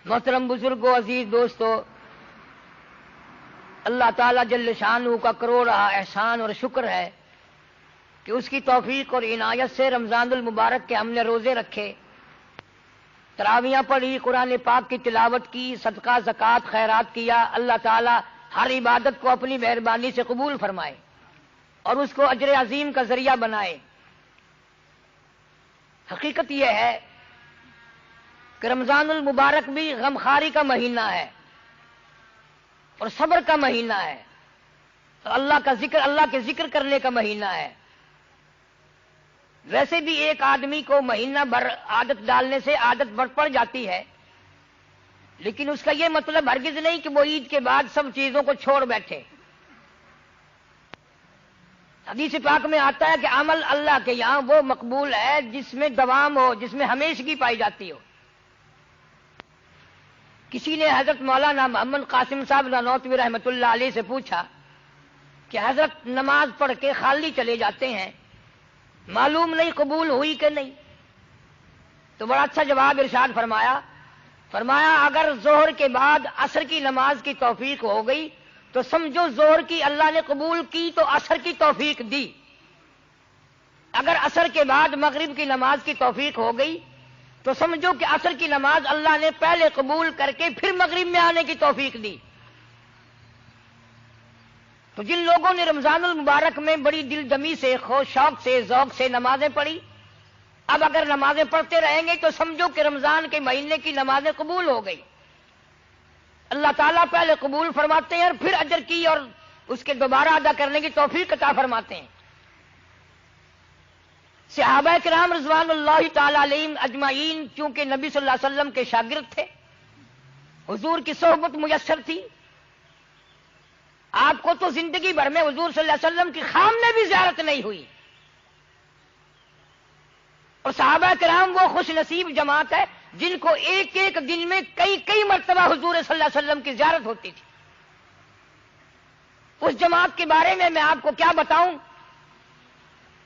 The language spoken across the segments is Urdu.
محترم بزرگوں، عزیز دوستو، اللہ تعالیٰ جل شانہ کا کروڑا احسان اور شکر ہے کہ اس کی توفیق اور عنایت سے رمضان المبارک کے ہم نے روزے رکھے، تراویحاں پڑھی، قرآن پاک کی تلاوت کی، صدقہ زکوٰۃ خیرات کیا۔ اللہ تعالیٰ ہر عبادت کو اپنی مہربانی سے قبول فرمائے اور اس کو اجر عظیم کا ذریعہ بنائے۔ حقیقت یہ ہے کہ رمضان المبارک بھی غمخواری کا مہینہ ہے اور صبر کا مہینہ ہے، اللہ کے ذکر کرنے کا مہینہ ہے۔ ویسے بھی ایک آدمی کو مہینہ بھر عادت ڈالنے سے عادت پڑ جاتی ہے، لیکن اس کا یہ مطلب ہرگز نہیں کہ وہ عید کے بعد سب چیزوں کو چھوڑ بیٹھے۔ حدیث پاک میں آتا ہے کہ عمل اللہ کے یہاں وہ مقبول ہے جس میں دوام ہو، جس میں ہمیشگی پائی جاتی ہو۔ کسی نے حضرت مولانا محمد قاسم صاحب نانوتوی رحمۃ اللہ علیہ سے پوچھا کہ حضرت نماز پڑھ کے خالی چلے جاتے ہیں، معلوم نہیں قبول ہوئی کہ نہیں؟ تو بڑا اچھا جواب ارشاد فرمایا اگر ظہر کے بعد عصر کی نماز کی توفیق ہو گئی تو سمجھو ظہر کی اللہ نے قبول کی تو عصر کی توفیق دی۔ اگر عصر کے بعد مغرب کی نماز کی توفیق ہو گئی تو سمجھو کہ عصر کی نماز اللہ نے پہلے قبول کر کے پھر مغرب میں آنے کی توفیق دی۔ تو جن لوگوں نے رمضان المبارک میں بڑی دل دمی سے، شوق سے، ذوق سے نمازیں پڑھی، اب اگر نمازیں پڑھتے رہیں گے تو سمجھو کہ رمضان کے مہینے کی نمازیں قبول ہو گئی۔ اللہ تعالیٰ پہلے قبول فرماتے ہیں اور پھر اجر کی اور اس کے دوبارہ ادا کرنے کی توفیق عطا فرماتے ہیں۔ صحابہ کرام رضوان اللہ تعالی علیہم اجمعین چونکہ نبی صلی اللہ علیہ وسلم کے شاگرد تھے، حضور کی صحبت میسر تھی، آپ کو تو زندگی بھر میں حضور صلی اللہ علیہ وسلم کی خام میں بھی زیارت نہیں ہوئی، اور صحابہ کرام وہ خوش نصیب جماعت ہے جن کو ایک ایک دن میں کئی مرتبہ حضور صلی اللہ علیہ وسلم کی زیارت ہوتی تھی۔ اس جماعت کے بارے میں آپ کو کیا بتاؤں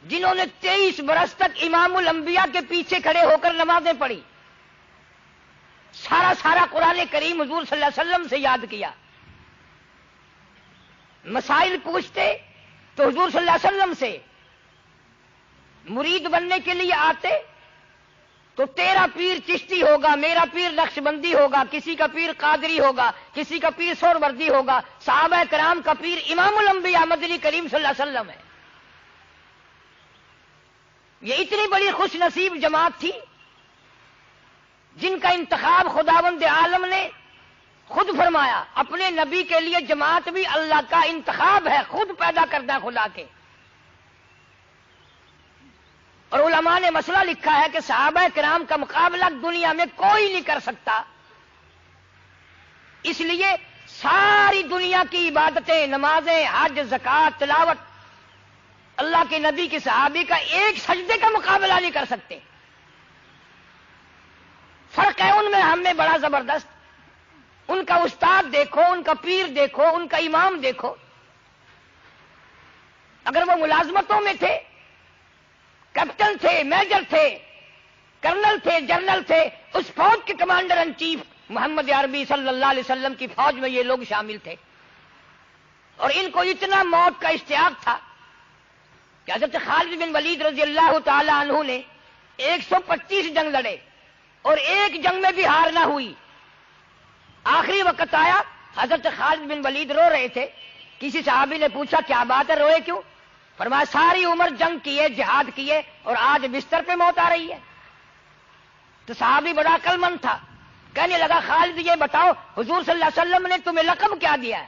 جنہوں نے 23 برس تک امام الانبیاء کے پیچھے کھڑے ہو کر نمازیں پڑھی، سارا قرآن کریم حضور صلی اللہ علیہ وسلم سے یاد کیا، مسائل پوچھتے تو حضور صلی اللہ علیہ وسلم سے، مرید بننے کے لیے آتے تو تیرا پیر چشتی ہوگا، میرا پیر نقشبندی ہوگا، کسی کا پیر قادری ہوگا، کسی کا پیر سہروردی ہوگا، صحابہ کرام کا پیر امام الانبیاء مدنی کریم صلی اللہ علیہ وسلم ہے۔ یہ اتنی بڑی خوش نصیب جماعت تھی جن کا انتخاب خداوند عالم نے خود فرمایا۔ اپنے نبی کے لیے جماعت بھی اللہ کا انتخاب ہے، خود پیدا کردہ خدا کے۔ اور علماء نے مسئلہ لکھا ہے کہ صحابہ کرام کا مقابلہ دنیا میں کوئی نہیں کر سکتا، اس لیے ساری دنیا کی عبادتیں، نمازیں، حج، زکوٰۃ، تلاوت اللہ کے نبی کے صحابی کا ایک سجدے کا مقابلہ نہیں کر سکتے۔ فرق ہے ان میں ہم میں بڑا زبردست۔ ان کا استاد دیکھو، ان کا پیر دیکھو، ان کا امام دیکھو، اگر وہ ملازمتوں میں تھے، کیپٹن تھے، میجر تھے، کرنل تھے، جنرل تھے، اس فوج کے کمانڈر ان چیف محمد عربی صلی اللہ علیہ وسلم کی فوج میں یہ لوگ شامل تھے، اور ان کو اتنا موت کا اشتیاق تھا کہ حضرت خالد بن ولید رضی اللہ تعالی عنہ نے 125 جنگ لڑے اور ایک جنگ میں بھی ہار نہ ہوئی۔ آخری وقت آیا، حضرت خالد بن ولید رو رہے تھے، کسی صحابی نے پوچھا کیا بات ہے، روئے کیوں؟ فرمایا ساری عمر جنگ کیے، جہاد کیے، اور آج بستر پہ موت آ رہی ہے۔ تو صحابی بڑا عقل مند تھا، کہنے لگا خالد یہ بتاؤ حضور صلی اللہ علیہ وسلم نے تمہیں لقب کیا دیا ہے؟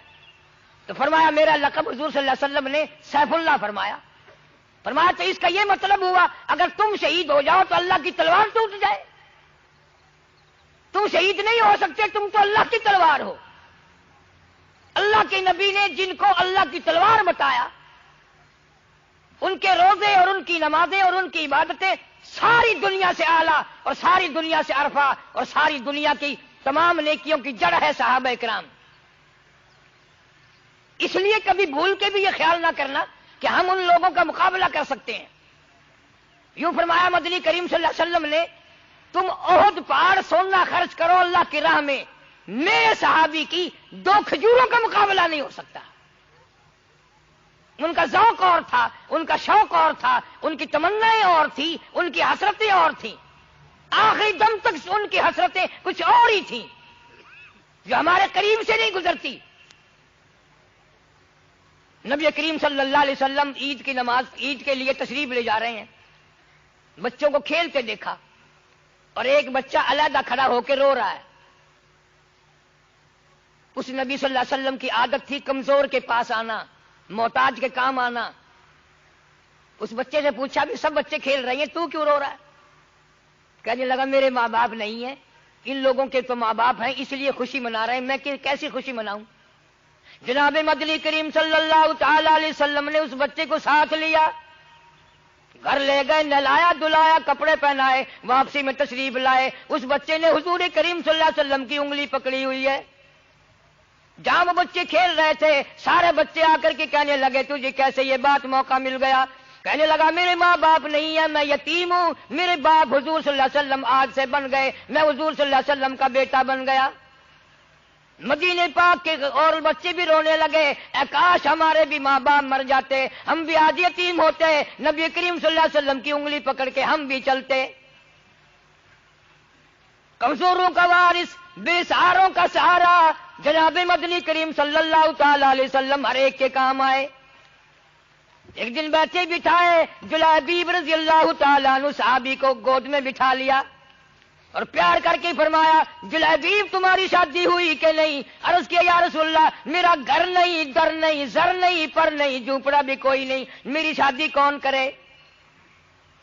تو فرمایا میرا لقب حضور صلی اللہ علیہ وسلم نے سیف اللہ فرمایا۔ فرمایا تو اس کا یہ مطلب ہوا اگر تم شہید ہو جاؤ تو اللہ کی تلوار ٹوٹ جائے؟ تم شہید نہیں ہو سکتے، تم تو اللہ کی تلوار ہو۔ اللہ کے نبی نے جن کو اللہ کی تلوار بتایا، ان کے روزے اور ان کی نمازیں اور ان کی عبادتیں ساری دنیا سے اعلیٰ اور ساری دنیا سے عرفہ اور ساری دنیا کی تمام نیکیوں کی جڑ ہے صحابہ کرام۔ اس لیے کبھی بھول کے بھی یہ خیال نہ کرنا کہ ہم ان لوگوں کا مقابلہ کر سکتے ہیں۔ یوں فرمایا مدنی کریم صلی اللہ علیہ وسلم نے، تم احد پہاڑ سونا خرچ کرو کرو اللہ کی راہ میں، میرے صحابی کی 2 کھجوروں کا مقابلہ نہیں ہو سکتا۔ ان کا ذوق اور تھا، ان کا شوق اور تھا، ان کی تمنائیں اور تھی، ان کی حسرتیں اور تھیں، آخری دم تک ان کی حسرتیں کچھ اور ہی تھیں جو ہمارے قریب سے نہیں گزرتی۔ نبی کریم صلی اللہ علیہ وسلم عید کی نماز، عید کے لیے تشریف لے جا رہے ہیں، بچوں کو کھیلتے دیکھا اور ایک بچہ علیحدہ کھڑا ہو کے رو رہا ہے۔ اس نبی صلی اللہ علیہ وسلم کی عادت تھی کمزور کے پاس آنا، محتاج کے کام آنا۔ اس بچے سے پوچھا بھی سب بچے کھیل رہے ہیں، تو کیوں رو رہا ہے؟ کہنے لگا میرے ماں باپ نہیں ہیں، ان لوگوں کے تو ماں باپ ہیں، اس لیے خوشی منا رہے ہیں، میں کیسی خوشی مناؤں؟ جناب مدنی کریم صلی اللہ تعالی علیہ وسلم نے اس بچے کو ساتھ لیا، گھر لے گئے، نہلایا دلایا، کپڑے پہنائے، واپسی میں تشریف لائے۔ اس بچے نے حضور کریم صلی اللہ علیہ وسلم کی انگلی پکڑی ہوئی ہے۔ جہاں وہ بچے کھیل رہے تھے، سارے بچے آ کر کے کہنے لگے تجھے کیسے یہ بات موقع مل گیا؟ کہنے لگا میرے ماں باپ نہیں ہیں، میں یتیم ہوں، میرے باپ حضور صلی اللہ علیہ وسلم آج سے بن گئے، میں حضور صلی اللہ علیہ وسلم کا بیٹا بن گیا۔ مدینے پاک کے اور بچے بھی رونے لگے، اے کاش ہمارے بھی ماں باپ مر جاتے، ہم بھی آج یتیم ہوتے، نبی کریم صلی اللہ علیہ وسلم کی انگلی پکڑ کے ہم بھی چلتے۔ کمزوروں کا وارث، بے سہاروں کا سہارا، جناب مدنی کریم صلی اللہ تعالی علیہ وسلم ہر ایک کے کام آئے۔ ایک دن بیٹھے بٹھائے جلیبیب رضی اللہ تعالیٰ عنہ صحابی کو گود میں بٹھا لیا اور پیار کر کے فرمایا جلیبیب تمہاری شادی ہوئی کہ نہیں؟ عرض کیا یا رسول اللہ میرا گھر نہیں، در نہیں، زر نہیں، پر نہیں، جھونپڑا بھی کوئی نہیں، میری شادی کون کرے؟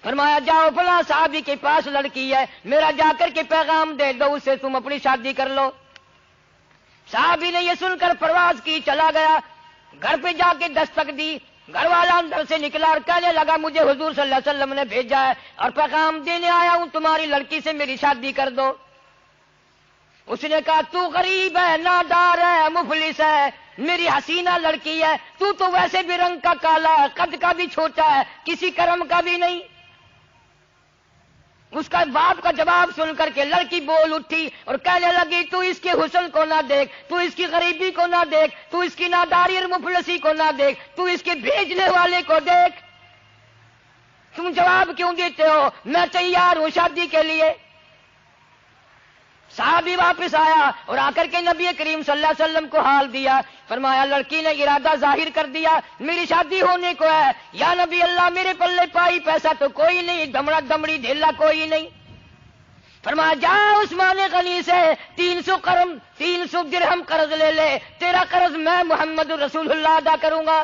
فرمایا جاؤ فلاں صحابی کے پاس لڑکی ہے، میرا جا کر کے پیغام دے دو اسے، تم اپنی شادی کر لو۔ صحابی نے یہ سن کر پرواز کی، چلا گیا، گھر پہ جا کے دستک دی، گھر والا اندر سے نکلا اور کہنے لگا مجھے حضور صلی اللہ علیہ وسلم نے بھیجا ہے اور پیغام دینے آیا ہوں تمہاری لڑکی سے میری شادی کر دو۔ اس نے کہا تو غریب ہے، نادار ہے، مفلس ہے، میری حسینہ لڑکی ہے، تو ویسے بھی رنگ کا کالا ہے، قد کا بھی چھوٹا ہے، کسی کرم کا بھی نہیں۔ اس کا باپ کا جواب سن کر کے لڑکی بول اٹھی اور کہنے لگی تو اس کے حسن کو نہ دیکھ، تو اس کی غریبی کو نہ دیکھ، تو اس کی ناداری اور مفلسی کو نہ دیکھ، تو اس کے بھیجنے والے کو دیکھ۔ تم جواب کیوں دیتے ہو؟ میں تیار ہوں شادی کے لیے۔ صحابی واپس آیا اور آ کر کے نبی کریم صلی اللہ علیہ وسلم کو حال دیا، فرمایا لڑکی نے ارادہ ظاہر کر دیا میری شادی ہونے کو ہے، یا نبی اللہ میرے پلے پائی پیسہ تو کوئی نہیں، دمڑا دمڑی ڈھیلا کوئی نہیں۔ فرمایا جا عثمان غنی سے 300 درہم قرض لے لے، تیرا قرض میں محمد رسول اللہ ادا کروں گا۔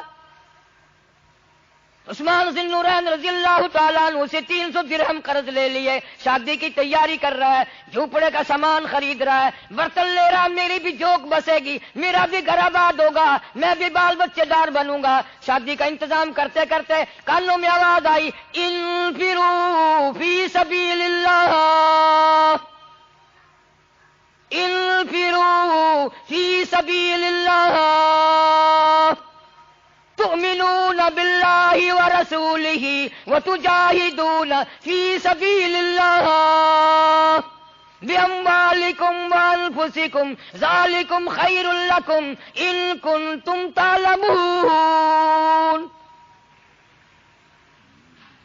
عثمان ذی النورین رضی اللہ تعالیٰ عنہ سے 300 درہم قرض لے لیے، شادی کی تیاری کر رہا ہے، جھوپڑے کا سامان خرید رہا ہے، برتن لے رہا، میری بھی جوک بسے گی، میرا بھی گھر آباد ہوگا، میں بھی بال بچے دار بنوں گا۔ شادی کا انتظام کرتے کرتے کانوں میں آواز آئی انفروا فی سبیل اللہ، انفروا فی سبیل اللہ تؤمنون باللہ ورسولہ وتجاہدون فی سبیل اللہ باموالکم وانفسکم ذالکم خیر لکم ان کنتم تعلمون۔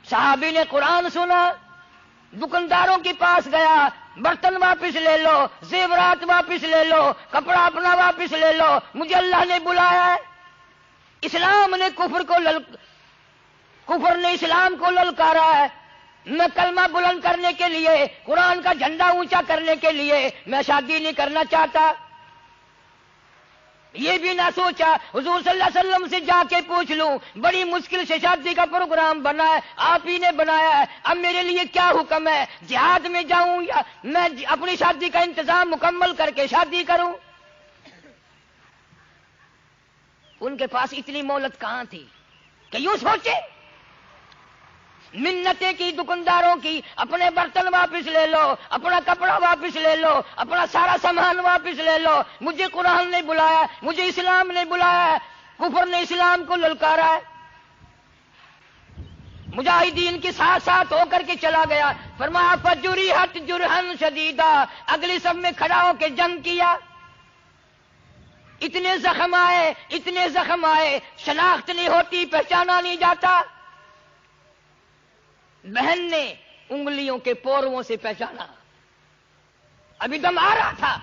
صحابی نے قرآن سنا، دکانداروں کے پاس گیا، برتن واپس لے لو، زیورات واپس لے لو، کپڑا اپنا واپس لے لو، مجھے اللہ نے بلایا ہے۔ اسلام نے کفر نے اسلام کو للکارا ہے۔ میں کلمہ بلند کرنے کے لیے، قرآن کا جھنڈا اونچا کرنے کے لیے میں شادی نہیں کرنا چاہتا۔ یہ بھی نہ سوچا حضور صلی اللہ علیہ وسلم سے جا کے پوچھ لوں، بڑی مشکل سے شادی کا پروگرام بنا ہے، آپ ہی نے بنایا ہے، اب میرے لیے کیا حکم ہے؟ جہاد میں جاؤں یا میں اپنی شادی کا انتظام مکمل کر کے شادی کروں؟ ان کے پاس اتنی مہلت کہاں تھی کہ یوں سوچے؟ منتیں کی دکانداروں کی، اپنے برتن واپس لے لو، اپنا کپڑا واپس لے لو، اپنا سارا سامان واپس لے لو، مجھے قرآن نے بلایا، مجھے اسلام نے بلایا ہے، کفر نے اسلام کو للکارا ہے۔ مجاہدین کے ساتھ ساتھ ہو کر کے چلا گیا. فرمایا فجرحت جرحن شدیدا، اگلی صف میں کھڑا ہو کے جنگ کیا. اتنے زخم آئے، شناخت نہیں ہوتی، پہچانا نہیں جاتا. بہن نے انگلیوں کے پوروں سے پہچانا، ابھی دم آ رہا تھا.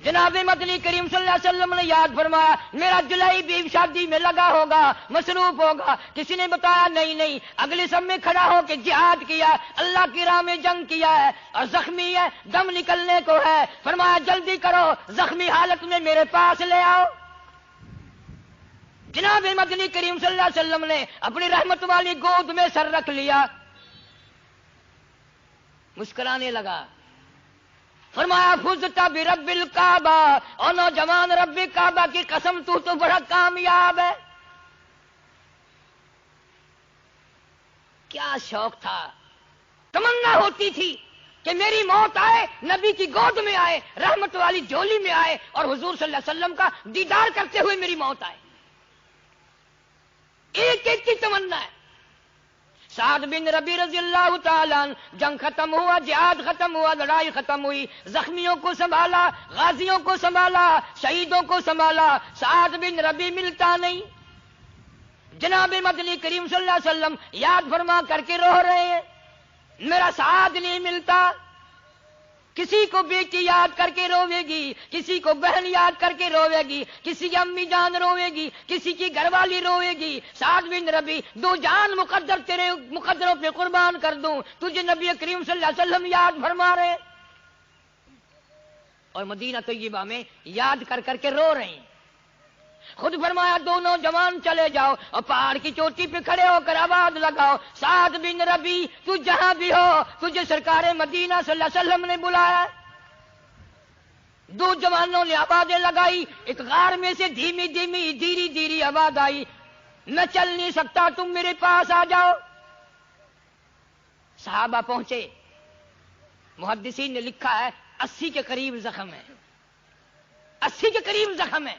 جناب مدنی کریم صلی اللہ علیہ وسلم نے یاد فرمایا میرا جلائی بھی شادی میں لگا ہوگا، مصروف ہوگا. کسی نے بتایا نہیں، اگلے سب میں کھڑا ہو کے جہاد کیا، اللہ کی راہ میں جنگ کیا ہے اور زخمی ہے، دم نکلنے کو ہے. فرمایا جلدی کرو، زخمی حالت میں میرے پاس لے آؤ. جناب مدنی کریم صلی اللہ علیہ وسلم نے اپنی رحمت والی گود میں سر رکھ لیا، مسکرانے لگا. فرمایا فزت برب الکعبہ، اور نوجوان رب کعبہ کی قسم تو بڑا کامیاب ہے. کیا شوق تھا، تمنا ہوتی تھی کہ میری موت آئے، نبی کی گود میں آئے، رحمت والی جھولی میں آئے اور حضور صلی اللہ علیہ وسلم کا دیدار کرتے ہوئے میری موت آئے. ایک ایک کی تمنا ہے. سعد بن ربی رضی اللہ تعالیٰ عنہ، جنگ ختم ہوا، جہاد ختم ہوا، لڑائی ختم ہوئی، زخمیوں کو سنبھالا، غازیوں کو سنبھالا، شہیدوں کو سنبھالا. سعد بن ربی ملتا نہیں. جناب مدنی کریم صلی اللہ علیہ وسلم یاد فرما کر کے رو رہے ہیں، میرا سعد نہیں ملتا. کسی کو بیٹی یاد کر کے روے گی، کسی کو بہن یاد کر کے روے گی، کسی کی امی جان روے گی، کسی کی گھر والی روے گی. سعد بن ربی، دو جان مقدر تیرے مقدروں پہ قربان کر دوں، تجھے نبی کریم صلی اللہ علیہ وسلم یاد فرما رہے اور مدینہ طیبہ میں یاد کر کر کے رو رہے ہیں. خود فرمایا دو نوجوان چلے جاؤ اور پہاڑ کی چوٹی پہ کھڑے ہو کر آواز لگاؤ، سعد بن ربی تو جہاں بھی ہو، تجھے سرکار مدینہ صلی اللہ علیہ وسلم نے بلایا. دو جوانوں نے آوازیں لگائی، ایک غار میں سے دھیمی دھیری آواز آئی، میں چل نہیں سکتا، تم میرے پاس آ جاؤ. صحابہ پہنچے. محدثین نے لکھا ہے 80 کے قریب زخم ہے، 80 کے قریب زخم ہے.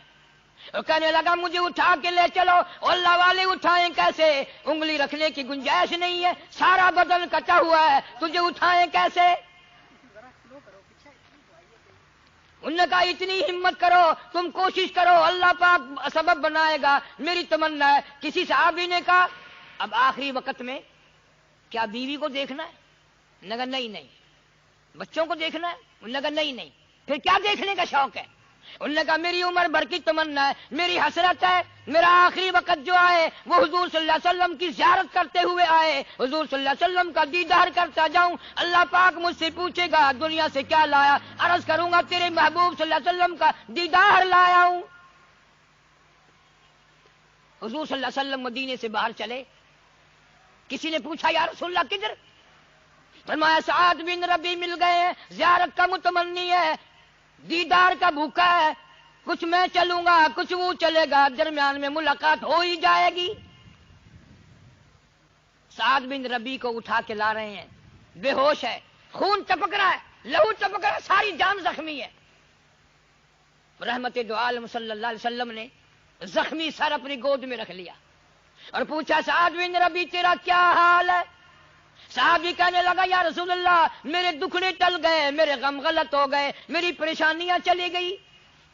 اور کہنے لگا مجھے اٹھا کے لے چلو. اور اللہ والے اٹھائیں کیسے، انگلی رکھنے کی گنجائش نہیں ہے، سارا بدن کٹا ہوا ہے، تجھے اٹھائیں کیسے. انہوں نے کہا اتنی ہمت کرو، تم کوشش کرو، اللہ پاک سبب بنائے گا، میری تمنا ہے. کسی صحابی نے کہا اب آخری وقت میں کیا بیوی کو دیکھنا ہے؟ انہوں نے کہا نہیں. بچوں کو دیکھنا ہے؟ انہوں نے کہا نہیں. پھر کیا دیکھنے کا شوق ہے؟ انہوں نے کہا میری عمر بھر کی تمنا ہے، میری حسرت ہے، میرا آخری وقت جو آئے وہ حضور صلی اللہ علیہ وسلم کی زیارت کرتے ہوئے آئے، حضور صلی اللہ علیہ وسلم کا دیدار کرتا جاؤں. اللہ پاک مجھ سے پوچھے گا دنیا سے کیا لایا، عرض کروں گا تیرے محبوب صلی اللہ علیہ وسلم کا دیدار لایا ہوں. حضور صلی اللہ علیہ وسلم مدینے سے باہر چلے. کسی نے پوچھا یا رسول اللہ کدھر؟ فرمایا سعد بن ربی مل گئے ہیں، زیارت کا متمنی ہے، دیدار کا بھوکا ہے، کچھ میں چلوں گا کچھ وہ چلے گا، درمیان میں ملاقات ہو ہی جائے گی. سعد بن ربی کو اٹھا کے لا رہے ہیں، بے ہوش ہے، خون ٹپک رہا ہے، لہو ٹپک رہا ہے، ساری جان زخمی ہے. رحمت دو عالم صلی اللہ علیہ وسلم نے زخمی سر اپنی گود میں رکھ لیا اور پوچھا سعد بن ربی تیرا کیا حال ہے؟ صحابی کہنے لگا یا رسول اللہ میرے دکھڑے ٹل گئے، میرے غم غلط ہو گئے، میری پریشانیاں چلی گئی،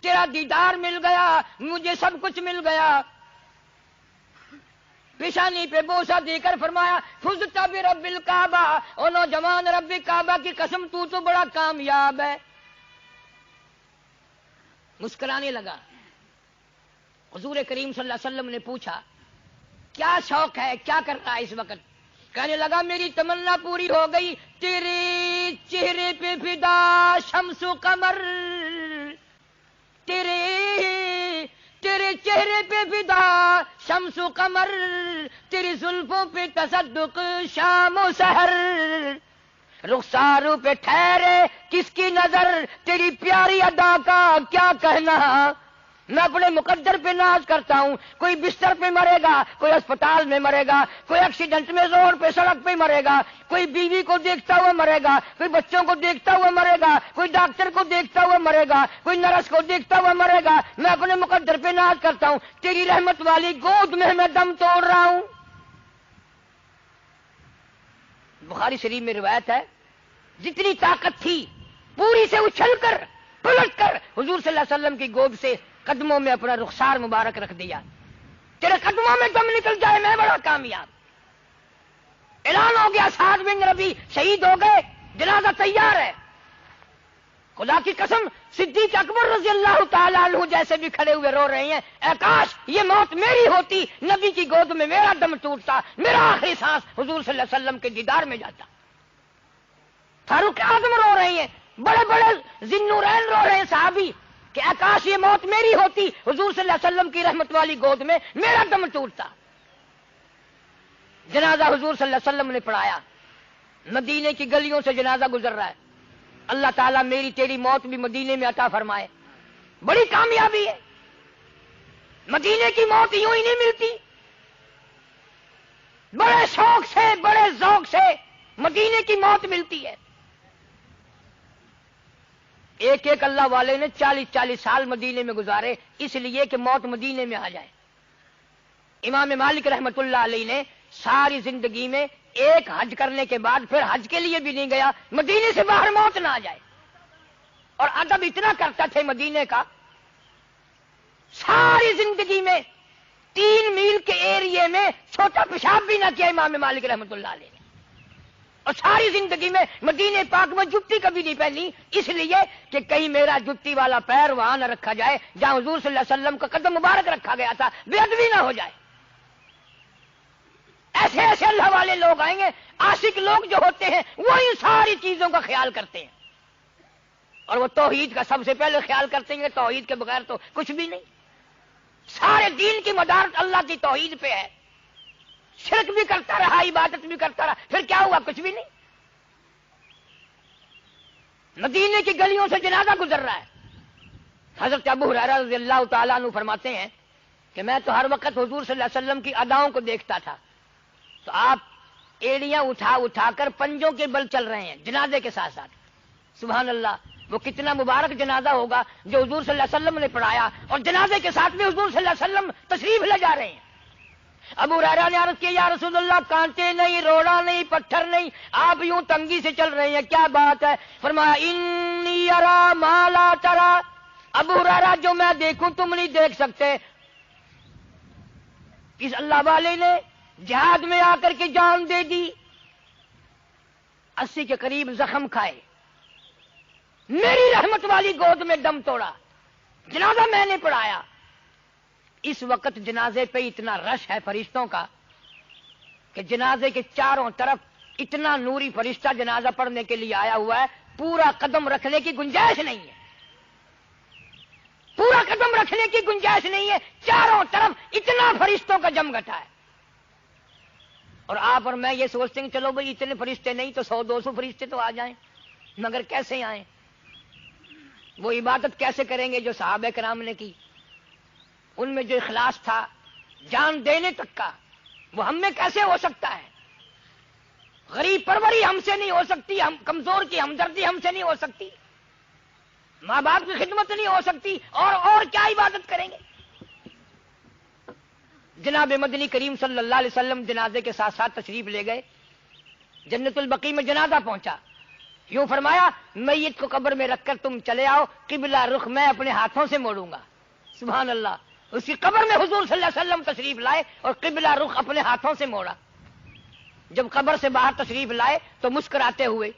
تیرا دیدار مل گیا، مجھے سب کچھ مل گیا. پیشانی پہ بوسہ دے کر فرمایا فزت برب الکعبہ، او نوجوان رب کعبہ کی قسم تو بڑا کامیاب ہے. مسکرانے لگا. حضور کریم صلی اللہ علیہ وسلم نے پوچھا کیا شوق ہے، کیا کرتا ہے اس وقت؟ کہنے لگا میری تمنا پوری ہو گئی، تیرے چہرے پہ فدا شمس و قمر، تیرے چہرے پہ فدا شمس و قمر، تیری زلفوں پہ تصدق شام و سحر، رخساروں پہ ٹھہرے کس کی نظر، تیری پیاری ادا کا کیا کہنا. میں اپنے مقدر پہ ناز کرتا ہوں، کوئی بستر پہ مرے گا، کوئی اسپتال میں مرے گا، کوئی ایکسیڈنٹ میں زور پہ سڑک پہ مرے گا، کوئی بیوی کو دیکھتا ہوا مرے گا، کوئی بچوں کو دیکھتا ہوا مرے گا، کوئی ڈاکٹر کو دیکھتا ہوا مرے گا، کوئی نرس کو دیکھتا ہوا مرے گا. میں اپنے مقدر پہ ناز کرتا ہوں، تیری رحمت والی گود میں دم توڑ رہا ہوں. بخاری شریف میں روایت ہے، جتنی طاقت تھی پوری سے اچھل کر پلٹ کر حضور صلی اللہ علیہ وسلم کی گود سے قدموں میں اپنا رخسار مبارک رکھ دیا، تیرے قدموں میں دم نکل جائے میں بڑا کامیاب۔ اعلان ہو گیا سعد بن ربیع شہید ہو گئے، جنازہ تیار ہے۔ خدا کی قسم صدیق اکبر رضی اللہ تعالیٰ عنہ جیسے بھی کھڑے ہوئے رو رہے ہیں، اے کاش یہ موت میری ہوتی، نبی کی گود میں میرا دم ٹوٹتا، میرا آخری سانس حضور صلی اللہ علیہ وسلم کے دیدار میں جاتا۔ فاروق اعظم رو رہے ہیں، بڑے بڑے ذی-النورین رو رہے ہیں صحابی کہ اے کاش یہ موت میری ہوتی، حضور صلی اللہ علیہ وسلم کی رحمت والی گود میں میرا دم ٹوٹتا۔ جنازہ حضور صلی اللہ علیہ وسلم نے پڑھایا، مدینے کی گلیوں سے جنازہ گزر رہا ہے۔ اللہ تعالیٰ میری تیری موت بھی مدینے میں عطا فرمائے، بڑی کامیابی ہے۔ مدینے کی موت یوں ہی نہیں ملتی، بڑے شوق سے بڑے ذوق سے مدینے کی موت ملتی ہے۔ ایک ایک اللہ والے نے 40 سال مدینے میں گزارے اس لیے کہ موت مدینے میں آ جائے۔ امام مالک رحمت اللہ علیہ نے ساری زندگی میں ایک حج کرنے کے بعد پھر حج کے لیے بھی نہیں گیا، مدینے سے باہر موت نہ آ جائے۔ اور ادب اتنا کرتا تھے مدینے کا، ساری زندگی میں 3 میل کے ایریے میں چھوٹا پیشاب بھی نہ کیا امام مالک رحمت اللہ علیہ نے، اور ساری زندگی میں مدینے پاک میں جتی کبھی نہیں پہنی، اس لیے کہ کہیں میرا جتی والا پیر وہاں نہ رکھا جائے جہاں حضور صلی اللہ علیہ وسلم کا قدم مبارک رکھا گیا تھا، بے ادبی نہ ہو جائے۔ ایسے ایسے اللہ والے لوگ آئیں گے، عاشق لوگ جو ہوتے ہیں وہ ان ساری چیزوں کا خیال کرتے ہیں، اور وہ توحید کا سب سے پہلے خیال کرتے ہیں، توحید کے بغیر تو کچھ بھی نہیں۔ سارے دین کی مدارت اللہ کی توحید پہ ہے، شرک بھی کرتا رہا عبادت بھی کرتا رہا، پھر کیا ہوا؟ کچھ بھی نہیں۔ مدینے کی گلیوں سے جنازہ گزر رہا ہے۔ حضرت ابو ہریرہ رضی اللہ تعالیٰ عنہ فرماتے ہیں کہ میں تو ہر وقت حضور صلی اللہ علیہ وسلم کی اداؤں کو دیکھتا تھا، تو آپ ایڑیاں اٹھا اٹھا کر پنجوں کے بل چل رہے ہیں جنازے کے ساتھ ساتھ۔ سبحان اللہ، وہ کتنا مبارک جنازہ ہوگا جو حضور صلی اللہ علیہ وسلم نے پڑھایا، اور جنازے کے ساتھ بھی حضور صلی اللہ علیہ وسلم تشریف لے جا رہے ہیں۔ ابو ہریرہ نے عرض کیا یا رسول اللہ، کانٹے نہیں، روڑا نہیں، پتھر نہیں، آپ یوں تنگی سے چل رہے ہیں، کیا بات ہے؟ فرمایا انی ارا ما لا ترا، ابو ہریرہ جو میں دیکھوں تم نہیں دیکھ سکتے۔ اس اللہ والے نے جہاد میں آ کر کے جان دے دی، 80 کے قریب زخم کھائے، میری رحمت والی گود میں دم توڑا، جنازہ میں نے پڑھایا۔ اس وقت جنازے پہ اتنا رش ہے فرشتوں کا کہ جنازے کے چاروں طرف اتنا نوری فرشتہ جنازہ پڑھنے کے لیے آیا ہوا ہے، پورا قدم رکھنے کی گنجائش نہیں ہے، پورا قدم رکھنے کی گنجائش نہیں ہے، چاروں طرف اتنا فرشتوں کا جم گھٹا ہے۔ اور آپ اور میں یہ سوچتے ہیں چلو بھئی اتنے فرشتے نہیں تو 100-200 فرشتے تو آ جائیں، مگر کیسے آئیں؟ وہ عبادت کیسے کریں گے جو صحابہ کرام نے کی؟ ان میں جو اخلاص تھا جان دینے تک کا، وہ ہم میں کیسے ہو سکتا ہے؟ غریب پروری ہم سے نہیں ہو سکتی، ہم کمزور کی ہمدردی ہم سے نہیں ہو سکتی، ماں باپ کی خدمت نہیں ہو سکتی، اور کیا عبادت کریں گے؟ جناب مدنی کریم صلی اللہ علیہ وسلم جنازے کے ساتھ ساتھ تشریف لے گئے، جنت البقیع میں جنازہ پہنچا، یوں فرمایا میت کو قبر میں رکھ کر تم چلے آؤ، قبلہ رخ میں اپنے ہاتھوں سے موڑوں گا۔ سبحان اللہ، اس کی قبر میں حضور صلی اللہ علیہ وسلم تشریف لائے اور قبلہ رخ اپنے ہاتھوں سے موڑا۔ جب قبر سے باہر تشریف لائے تو مسکراتے ہوئے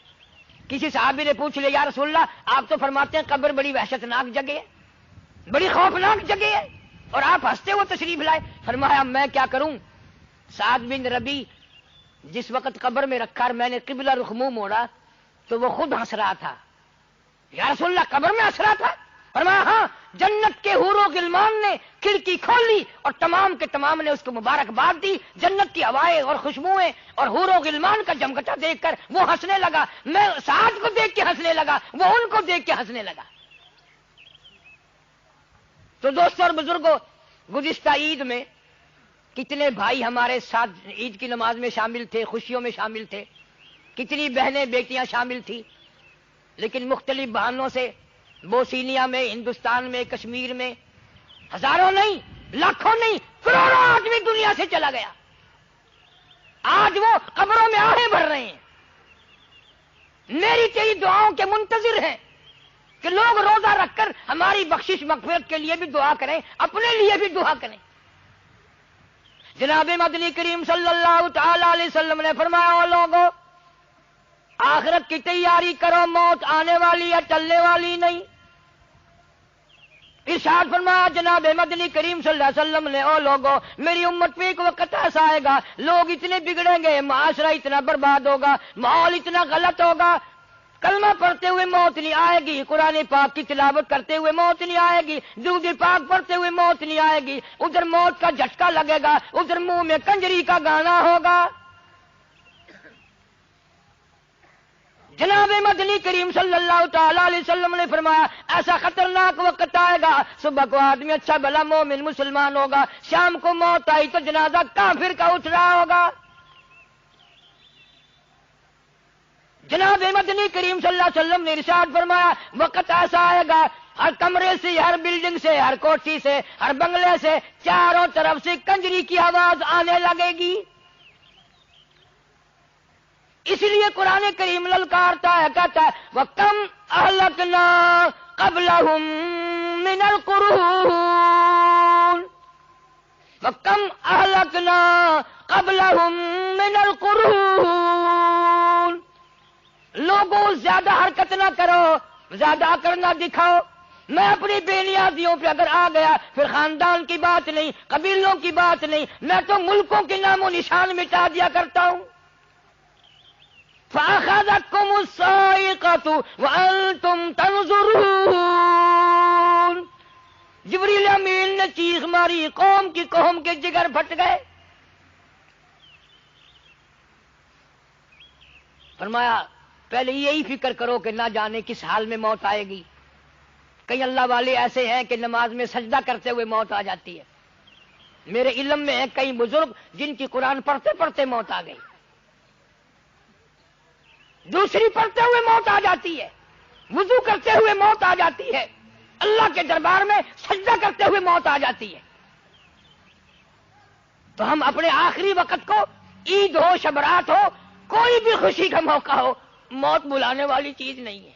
کسی صحابی نے پوچھ لیا یا رسول اللہ، آپ تو فرماتے ہیں قبر بڑی وحشتناک جگہ ہے، بڑی خوفناک جگہ ہے، اور آپ ہنستے ہوئے تشریف لائے۔ فرمایا میں کیا کروں، سعد بن ربیع جس وقت قبر میں رکھا اور میں نے قبلہ رخ منہ موڑا تو وہ خود ہنس رہا تھا۔ یا رسول اللہ قبر میں ہنس رہا تھا؟ فرمایا ہاں، جنت کے حور و غلمان نے کھڑکی کھولی اور تمام کے تمام نے اس کو مبارکباد دی، جنت کی ہوائیں اور خوشبوئیں اور حور و غلمان کا جمگٹا دیکھ کر وہ ہنسنے لگا، میں سعد کو دیکھ کے ہنسنے لگا، وہ ان کو دیکھ کے ہنسنے لگا۔ تو دوستوں اور بزرگوں، گزشتہ عید میں کتنے بھائی ہمارے ساتھ عید کی نماز میں شامل تھے، خوشیوں میں شامل تھے، کتنی بہنیں بیٹیاں شامل تھیں، لیکن مختلف بہانوں سے بوسینیا میں، ہندوستان میں، کشمیر میں ہزاروں نہیں، لاکھوں نہیں، کروڑوں آدمی دنیا سے چلا گیا۔ آج وہ قبروں میں آہیں بھر رہے ہیں، میری تیری دعاؤں کے منتظر ہیں کہ لوگ روزہ رکھ کر ہماری بخشش مغفرت کے لیے بھی دعا کریں، اپنے لیے بھی دعا کریں۔ جناب مدنی کریم صلی اللہ تعالی علیہ وسلم نے فرمایا، او لوگوں آخرت کی تیاری کرو، موت آنے والی ہے، ٹلنے والی نہیں۔ ارشاد فرمایا جناب مدنی کریم صلی اللہ علیہ وسلم نے، او لوگوں میری امت پہ ایک وقت ایسا آئے گا، لوگ اتنے بگڑیں گے، معاشرہ اتنا برباد ہوگا، ماحول اتنا غلط ہوگا، کلمہ پڑھتے ہوئے موت نہیں آئے گی، قرآن پاک کی تلاوت کرتے ہوئے موت نہیں آئے گی، درود پاک پڑھتے ہوئے موت نہیں آئے گی، ادھر موت کا جھٹکا لگے گا، ادھر منہ میں کنجری کا گانا ہوگا۔ جناب مدنی کریم صلی اللہ تعالی علیہ وسلم نے فرمایا ایسا خطرناک وقت آئے گا، صبح کو آدمی اچھا بھلا مومن مسلمان ہوگا، شام کو موت آئی تو جنازہ کافر کا اٹھ رہا ہوگا۔ جناب مدنی کریم صلی اللہ علیہ وسلم نے ارشاد فرمایا وقت ایسا آئے گا، ہر کمرے سے، ہر بلڈنگ سے، ہر کوٹھی سے، ہر بنگلے سے چاروں طرف سے کنجری کی آواز آنے لگے گی۔ اس لیے قرآن کریم للکارتا ہے، کہتا ہے وَكَمْ أَهْلَكْنَا قَبْلَهُمْ مِنَ الْقُرُونِ وَكَمْ أَهْلَكْنَا قَبْلَهُمْ مِنَ الْقُرُونِ۔ لوگوں زیادہ حرکت نہ کرو، زیادہ کرنا دکھاؤ۔ میں اپنی بے نیازیوں پہ اگر آ گیا پھر خاندان کی بات نہیں، قبیلوں کی بات نہیں، میں تو ملکوں کے نام و نشان مٹا دیا کرتا ہوں۔ فَأَخَذَتْكُمُ الصَّاعِقَةُ وَأَنْتُمْ تَنْظُرُونَ۔ جبریل امین نے چیخ ماری، قوم کے جگر پھٹ گئے۔ فرمایا پہلے یہی فکر کرو کہ نہ جانے کس حال میں موت آئے گی۔ کئی اللہ والے ایسے ہیں کہ نماز میں سجدہ کرتے ہوئے موت آ جاتی ہے۔ میرے علم میں ہیں کئی بزرگ جن کی قرآن پڑھتے پڑھتے موت آ گئی، دوسری پڑھتے ہوئے موت آ جاتی ہے، وضو کرتے ہوئے موت آ جاتی ہے، اللہ کے دربار میں سجدہ کرتے ہوئے موت آ جاتی ہے۔ تو ہم اپنے آخری وقت کو، عید ہو، شبرات ہو، کوئی بھی خوشی کا موقع ہو، موت بلانے والی چیز نہیں ہے،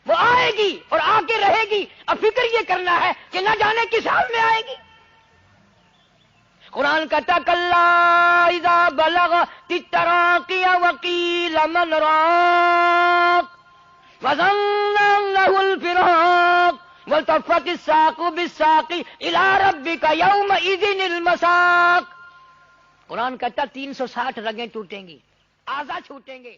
وہ آئے گی اور آ کے رہے گی۔ اب فکر یہ کرنا ہے کہ نہ جانے کس حال میں آئے گی۔ قرآن کہتا کلا اذا بلغت التراقی وقیل من راق وظن انه الفراق والتفت الساق بالساق الى ربك يومئذ المساق۔ قرآن کہتا 360 رگیں ٹوٹیں گی، اعضا چھوٹیں گے۔